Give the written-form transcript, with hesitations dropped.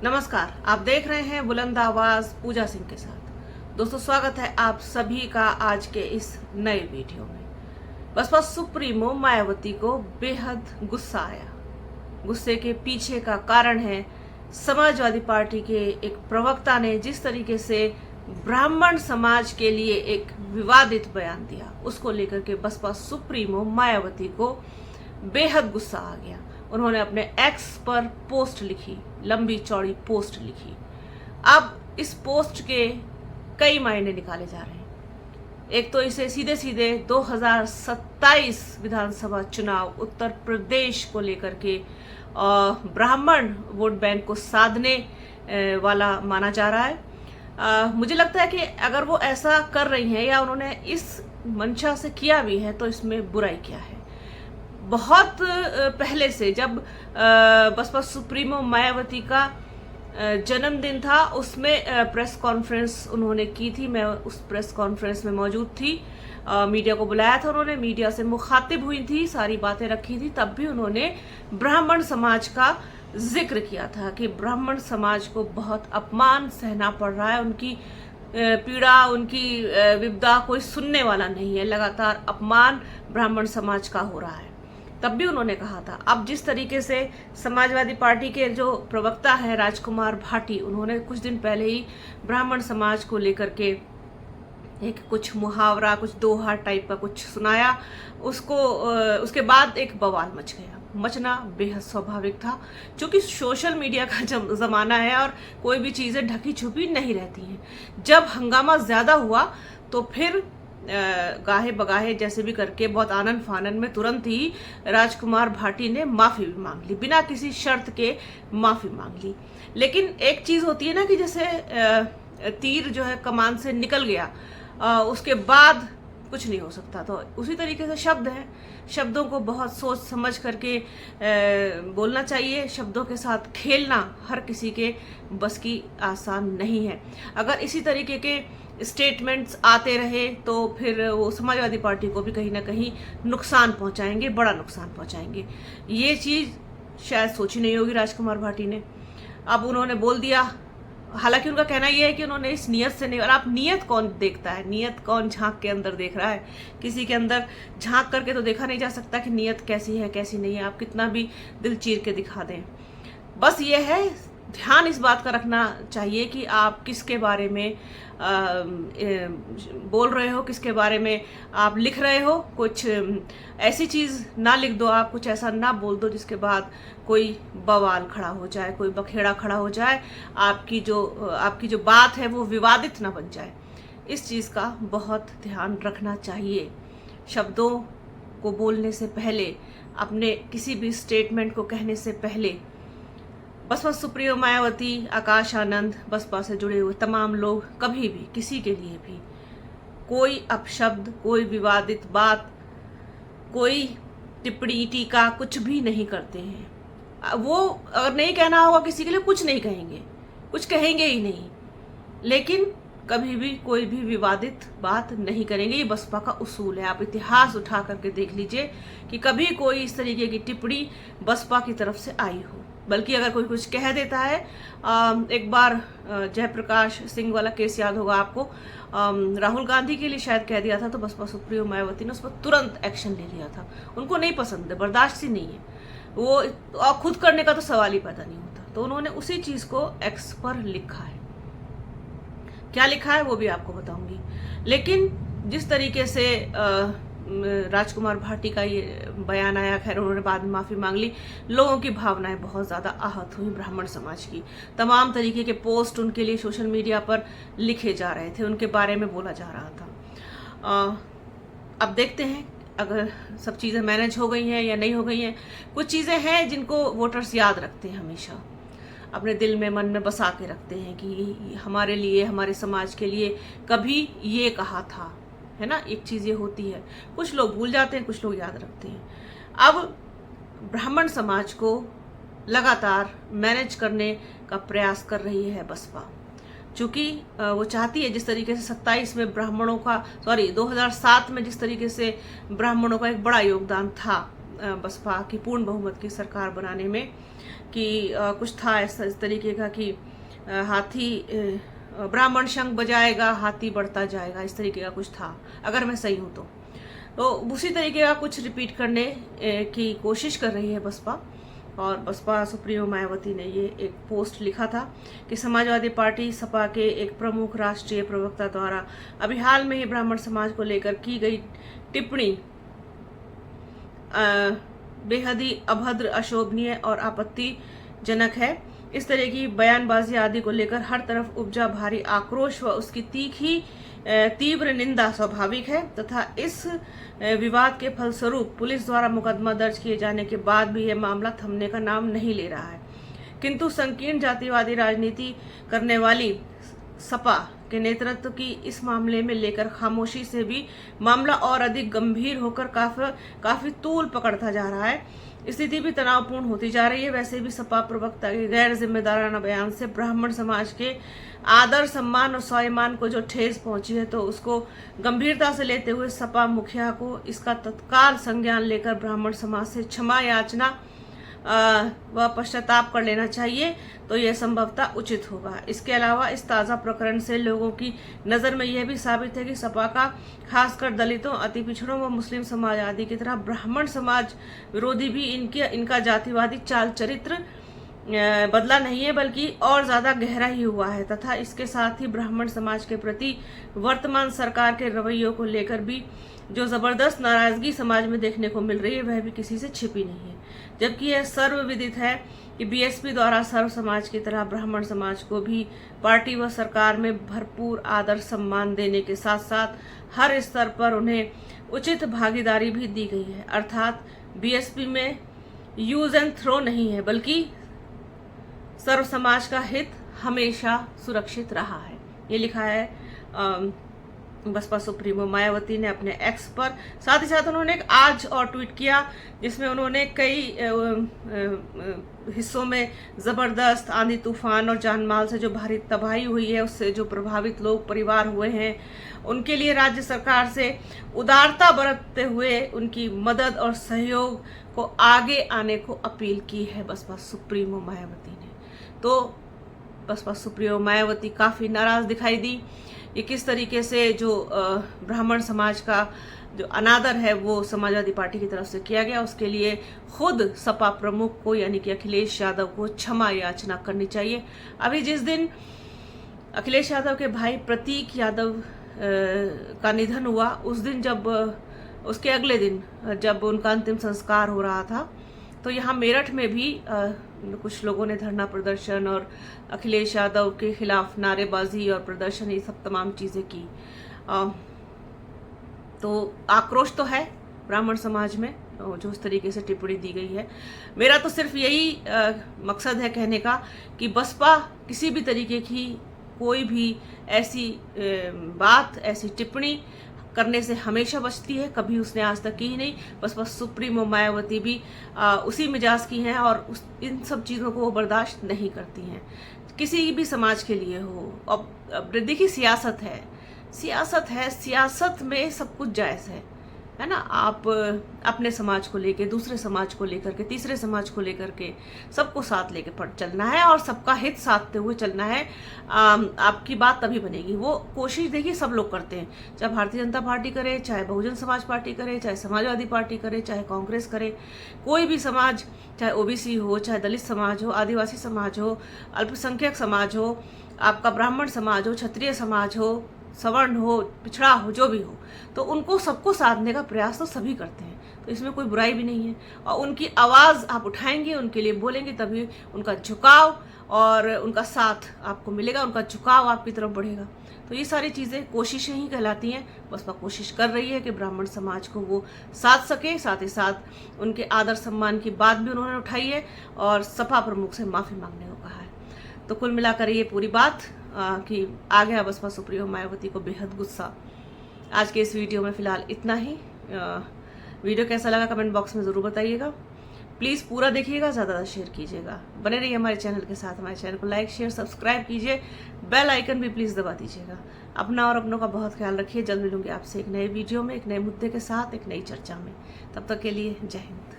नमस्कार, आप देख रहे हैं बुलंद आवाज पूजा सिंह के साथ। दोस्तों, स्वागत है आप सभी का आज के इस नए वीडियो में। बसपा सुप्रीमो मायावती को बेहद गुस्सा आया। गुस्से के पीछे का कारण है समाजवादी पार्टी के एक प्रवक्ता ने जिस तरीके से ब्राह्मण समाज के लिए एक विवादित बयान दिया, उसको लेकर के बसपा सुप्रीमो मायावती को बेहद गुस्सा आ गया। उन्होंने अपने एक्स पर पोस्ट लिखी, लंबी चौड़ी पोस्ट लिखी। अब इस पोस्ट के कई मायने निकाले जा रहे हैं। एक तो इसे सीधे सीधे 2027 विधानसभा चुनाव उत्तर प्रदेश को लेकर के ब्राह्मण वोट बैंक को साधने वाला माना जा रहा है। मुझे लगता है कि अगर वो ऐसा कर रही हैं या उन्होंने इस मंशा से किया भी है तो इसमें बुराई क्या है। बहुत पहले से जब बसपा सुप्रीमो मायावती का जन्मदिन था, उसमें प्रेस कॉन्फ्रेंस उन्होंने की थी। मैं उस प्रेस कॉन्फ्रेंस में मौजूद थी। मीडिया को बुलाया था उन्होंने, मीडिया से मुखातिब हुई थी, सारी बातें रखी थी। तब भी उन्होंने ब्राह्मण समाज का जिक्र किया था कि ब्राह्मण समाज को बहुत अपमान सहना पड़ रहा है, उनकी पीड़ा, उनकी विपदा कोई सुनने वाला नहीं है। लगातार अपमान ब्राह्मण समाज का हो रहा है। तब भी उन्होंने कहा था। अब जिस तरीके से समाजवादी पार्टी के जो प्रवक्ता है राजकुमार भाटी, उन्होंने कुछ दिन पहले ही ब्राह्मण समाज को लेकर के एक कुछ मुहावरा, कुछ दोहा टाइप का कुछ सुनाया, उसके बाद एक बवाल मच गया। मचना बेहद स्वाभाविक था, क्योंकि सोशल मीडिया का जमाना है और कोई भी चीजें ढकी छुपी नहीं रहती हैं। जब हंगामा ज्यादा हुआ तो फिर गाहे बगाहे जैसे भी करके बहुत आनन फानन में तुरंत ही राजकुमार भाटी ने माफी भी मांग ली, बिना किसी शर्त के माफी मांग ली। लेकिन एक चीज होती है ना कि जैसे तीर जो है कमान से निकल गया, उसके बाद कुछ नहीं हो सकता। तो उसी तरीके से शब्द है, शब्दों को बहुत सोच समझ करके बोलना चाहिए। शब्दों के साथ खेलना हर किसी के बस की आसान नहीं है। अगर इसी तरीके के स्टेटमेंट्स आते रहे तो फिर वो समाजवादी पार्टी को भी कहीं ना कहीं नुकसान पहुंचाएंगे, बड़ा नुकसान पहुंचाएंगे। ये चीज़ शायद सोची नहीं होगी राजकुमार भाटी ने। अब उन्होंने बोल दिया। हालांकि उनका कहना यह है कि उन्होंने इस नियत से नहीं, और आप नियत कौन देखता है, नियत कौन झांक के अंदर देख रहा है। किसी के अंदर झांक करके तो देखा नहीं जा सकता कि नियत कैसी है कैसी नहीं है, आप कितना भी दिल चीर के दिखा दें। बस ये है, ध्यान इस बात का रखना चाहिए कि आप किसके बारे में बोल रहे हो, किसके बारे में आप लिख रहे हो। कुछ ऐसी चीज़ ना लिख दो आप, कुछ ऐसा ना बोल दो जिसके बाद कोई बवाल खड़ा हो जाए, कोई बखेड़ा खड़ा हो जाए, आपकी जो बात है वो विवादित ना बन जाए। इस चीज़ का बहुत ध्यान रखना चाहिए। शब्दों को बोलने से पहले, अपने किसी भी स्टेटमेंट को कहने से पहले बसपा सुप्रीमो मायावती, आकाश आनंद, बसपा से जुड़े हुए तमाम लोग कभी भी किसी के लिए भी कोई अपशब्द, कोई विवादित बात, कोई टिप्पणी, टीका कुछ भी नहीं करते हैं। वो अगर नहीं कहना होगा किसी के लिए, कुछ नहीं कहेंगे, कुछ कहेंगे ही नहीं। लेकिन कभी भी कोई भी विवादित बात नहीं करेंगे। ये बसपा का उसूल है। आप इतिहास उठा करके देख लीजिए कि कभी कोई इस तरीके की टिप्पणी बसपा की तरफ से आई हो। बल्कि अगर कोई कुछ कह देता है, एक बार जयप्रकाश सिंह वाला केस याद होगा आपको, राहुल गांधी के लिए शायद कह दिया था, तो बसपा सुप्रीमो मायावती ने उस पर तुरंत एक्शन ले लिया था। उनको नहीं पसंद है, बर्दाश्त ही नहीं है वो, और खुद करने का तो सवाल ही पैदा नहीं होता। तो उन्होंने उसी चीज को एक्स पर लिखा है। क्या लिखा है वो भी आपको बताऊंगी। लेकिन जिस तरीके से राजकुमार भाटी का ये बयान आया, खैर उन्होंने बाद में माफी मांग ली, लोगों की भावनाएं बहुत ज्यादा आहत हुई। ब्राह्मण समाज की तमाम तरीके के पोस्ट उनके लिए सोशल मीडिया पर लिखे जा रहे थे, उनके बारे में बोला जा रहा था। अब देखते हैं अगर सब चीजें मैनेज हो गई हैं या नहीं हो गई हैं। कुछ चीजें हैं जिनको वोटर्स याद रखते हैं, हमेशा अपने दिल में, मन में बसा के रखते हैं कि हमारे लिए, हमारे समाज के लिए कभी ये कहा था, है ना। एक चीज ये होती है, कुछ लोग भूल जाते हैं, कुछ लोग याद रखते हैं। अब ब्राह्मण समाज को लगातार मैनेज करने का प्रयास कर रही है बसपा, चूंकि वो चाहती है जिस तरीके से 27 में ब्राह्मणों का 2007 में जिस तरीके से ब्राह्मणों का एक बड़ा योगदान था बसपा की पूर्ण बहुमत की सरकार बनाने में कि कुछ था इस तरीके का कि हाथी ब्राह्मण शंख बजाएगा हाथी बढ़ता जाएगा, इस तरीके का कुछ था, अगर मैं सही हूं तो उसी तरीके का कुछ रिपीट करने की कोशिश कर रही है बसपा। और बसपा सुप्रीमो मायावती ने ये एक पोस्ट लिखा था कि समाजवादी पार्टी सपा के एक प्रमुख राष्ट्रीय प्रवक्ता द्वारा अभी हाल में ही ब्राह्मण समाज को लेकर की गई टिप्पणी बेहद ही अभद्र, अशोभनीय और आपत्तिजनक है। इस तरह की बयानबाजी आदि को लेकर हर तरफ उपजा भारी आक्रोश व उसकी तीव्र निंदा स्वाभाविक है तथा इस विवाद के फलस्वरूप पुलिस द्वारा मुकदमा दर्ज किए जाने के बाद भी यह मामला थमने का नाम नहीं ले रहा है। किंतु संकीर्ण जातिवादी राजनीति करने वाली सपा के नेतृत्व की इस मामले में लेकर खामोशी से भी मामला और अधिक गंभीर होकर काफी तूल पकड़ता जा रहा है। स्थिति भी तनावपूर्ण होती जा रही है। वैसे भी सपा प्रवक्ता के गैर जिम्मेदाराना बयान से ब्राह्मण समाज के आदर, सम्मान और स्वाभिमान को जो ठेस पहुंची है, तो उसको गंभीरता से लेते हुए सपा मुखिया को इसका तत्काल संज्ञान लेकर ब्राह्मण समाज से क्षमा याचना व पश्चाताप कर लेना चाहिए, तो यह संभवतः उचित होगा। इसके अलावा इस ताज़ा प्रकरण से लोगों की नज़र में यह भी साबित है कि सपा का खासकर दलितों, अति पिछड़ों व मुस्लिम समाज आदि की तरह ब्राह्मण समाज विरोधी भी इनका जातिवादी चाल चरित्र बदला नहीं है, बल्कि और ज्यादा गहरा ही हुआ है तथा इसके साथ ही ब्राह्मण समाज के प्रति वर्तमान सरकार के रवैयों को लेकर भी जो जबरदस्त नाराजगी समाज में देखने को मिल रही है, वह भी किसी से छिपी नहीं है। जबकि यह सर्वविदित है कि बीएसपी द्वारा सर्व समाज की तरह ब्राह्मण समाज को भी पार्टी व सरकार में भरपूर आदर सम्मान देने के साथ साथ हर स्तर पर उन्हें उचित भागीदारी भी दी गई है। अर्थात बीएसपी में यूज एंड थ्रो नहीं है, बल्कि सर्व समाज का हित हमेशा सुरक्षित रहा है। ये लिखा है बसपा सुप्रीमो मायावती ने अपने एक्स पर। साथ ही साथ उन्होंने एक आज और ट्वीट किया जिसमें उन्होंने कई हिस्सों में जबरदस्त आंधी तूफान और जानमाल से जो भारी तबाही हुई है, उससे जो प्रभावित लोग परिवार हुए हैं, उनके लिए राज्य सरकार से उदारता बरतते हुए उनकी मदद और सहयोग को आगे आने को अपील की है बसपा सुप्रीमो मायावती ने। तो बसपा सुप्रीमो मायावती काफी नाराज दिखाई दी। ये किस तरीके से जो ब्राह्मण समाज का जो अनादर है वो समाजवादी पार्टी की तरफ से किया गया, उसके लिए खुद सपा प्रमुख को यानी कि अखिलेश यादव को क्षमा याचना करनी चाहिए। अभी जिस दिन अखिलेश यादव के भाई प्रतीक यादव का निधन हुआ, उस दिन जब उसके अगले दिन जब उनका अंतिम संस्कार हो रहा था, तो यहाँ मेरठ में भी कुछ लोगों ने धरना प्रदर्शन और अखिलेश यादव के खिलाफ नारेबाजी और प्रदर्शन, ये सब तमाम चीज़ें की। तो आक्रोश तो है ब्राह्मण समाज में जो इस तरीके से टिप्पणी दी गई है। मेरा तो सिर्फ यही मकसद है कहने का कि बसपा किसी भी तरीके की कोई भी ऐसी बात, ऐसी टिप्पणी करने से हमेशा बचती है, कभी उसने आज तक की ही नहीं। बसपा सुप्रीमो मायावती भी उसी मिजाज की हैं और इन सब चीज़ों को वो बर्दाश्त नहीं करती हैं, किसी भी समाज के लिए हो। अब देखिए सियासत है, सियासत में सब कुछ जायज़ है ना। आप अपने समाज को लेके, दूसरे समाज को लेकर के, तीसरे समाज को लेकर के सबको साथ लेके चलना है और सबका हित साधते हुए चलना है। आपकी बात तभी बनेगी। वो कोशिश देखिए सब लोग करते हैं, चाहे भारतीय जनता पार्टी करे, चाहे बहुजन समाज पार्टी करे, चाहे समाजवादी पार्टी करे, चाहे कांग्रेस करे, कोई भी समाज, चाहे ओबीसी हो, चाहे दलित समाज हो, आदिवासी समाज हो, अल्पसंख्यक समाज हो, आपका ब्राह्मण समाज हो, क्षत्रिय समाज हो, सवर्ण हो, पिछड़ा हो, जो भी हो, तो उनको सबको साधने का प्रयास तो सभी करते हैं। तो इसमें कोई बुराई भी नहीं है। और उनकी आवाज़ आप उठाएंगे, उनके लिए बोलेंगे, तभी उनका झुकाव और उनका साथ आपको मिलेगा, उनका झुकाव आपकी तरफ बढ़ेगा। तो ये सारी चीज़ें कोशिशें ही कहलाती हैं। बसपा कोशिश कर रही है कि ब्राह्मण समाज को वो साथ सके, साथ ही साथ उनके आदर सम्मान की बात भी उन्होंने उठाई है और सपा प्रमुख से माफ़ी मांगने को कहा है। तो कुल मिलाकर ये पूरी बात कि आ गया बसपा सुप्रीमो मायावती को बेहद गुस्सा। आज के इस वीडियो में फ़िलहाल इतना ही। वीडियो कैसा लगा कमेंट बॉक्स में ज़रूर बताइएगा। प्लीज़ पूरा देखिएगा, ज़्यादा शेयर कीजिएगा। बने रहिए हमारे चैनल के साथ। हमारे चैनल को लाइक, शेयर, सब्सक्राइब कीजिए। बेल आइकन भी प्लीज़ दबा दीजिएगा। अपना और अपनों का बहुत ख्याल रखिए। जल्द मिलूंगी आपसे एक नए वीडियो में, एक नए मुद्दे के साथ, एक नई चर्चा में। तब तक के लिए जय हिंद।